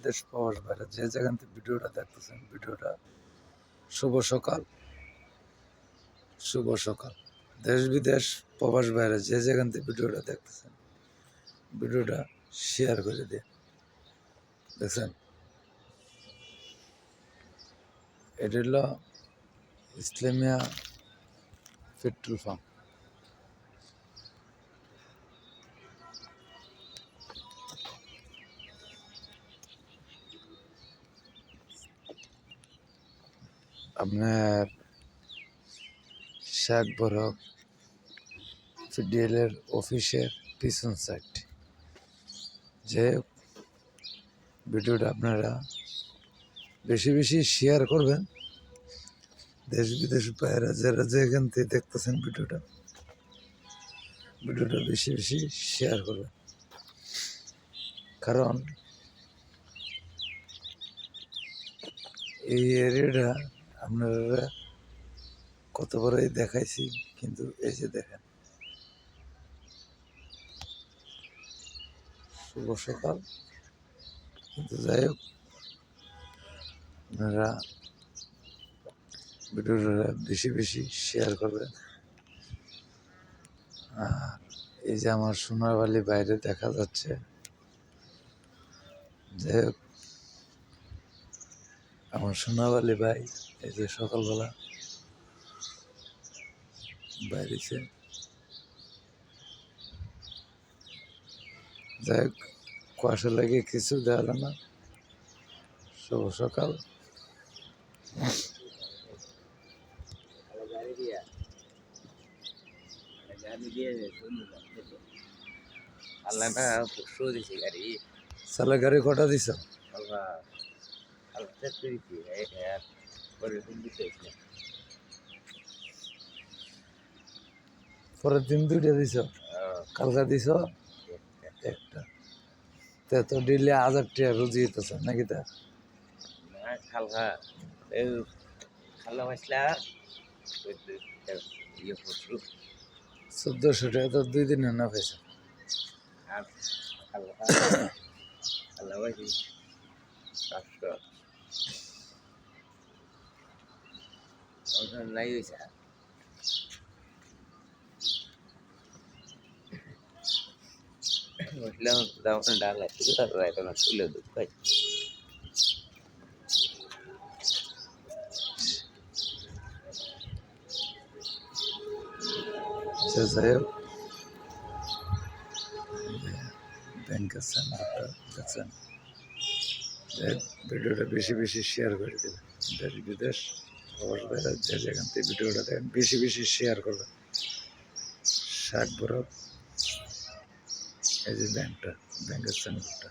বিদেশ প্রবাস বাইরে যে যেখান থেকে ভিডিওটা দেখতেছেন, ভিডিওটা শুভ সকাল। শুভ সকাল। দেশ বিদেশ প্রবাস বাইরে যে যেখান থেকে ভিডিওটা দেখতেছেন, ভিডিওটা শেয়ার করে দিন। দেখছেন, এটা হলো ইসলামিয়া পেট্রোল পাম্প। আপনার শেখ বরক পিডিএল-এর অফিসের পিছন সাইড। যে ভিডিওটা আপনারা বেশি বেশি শেয়ার করবেন। দেশ বিদেশ বাইরে যারা যেখান থেকে দেখতেছেন ভিডিওটা বেশি বেশি শেয়ার করবেন। কারণ এই এরিয়াটা আপনারা কত বড়ই দেখাইছি, কিন্তু এই যে দেখেন, শুভ সকাল। কিন্তু যাই হোক, আপনারা ভিডিওটা বেশি বেশি শেয়ার করবেন। আর এই যে আমার সোনারবালি বাইরে দেখা যাচ্ছে, যাই হোক, আমার সোনারবালি ভাই এই যে সকালবেলা বাইরেছে। যাই হোক, কুয়াশা লাগে কিছু দেওয়া না। শুভ সকাল। সালে গাড়ি কটা দিছ? পরের দিন দুইটা দিছ, কালকা দিছ একটা। তো ডেলি 1000 টাকা রুজি হইতেছে নাকি? তা খালকা খালা মাসলা 1400 টাকা তো 2 দিনে না পাইছে। আর খালকা খালা মাসি 500 ওখানে নাই হয়েছে। বসলাম দাম ডাল আছে না তুলে দুঃখ ভাই। যাই হোক, ব্যাংকের সেন্টারটা দেখছেন। ভিডিওটা বেশি বেশি শেয়ার করে দেবেন। দেশ বিদেশ প্রবাস বাইরে যে যেখান থেকে ভিডিওটা দেখেন বেশি বেশি শেয়ার করবেন। শেখ বরক এই যে ব্যাংকের সেন্টারটা।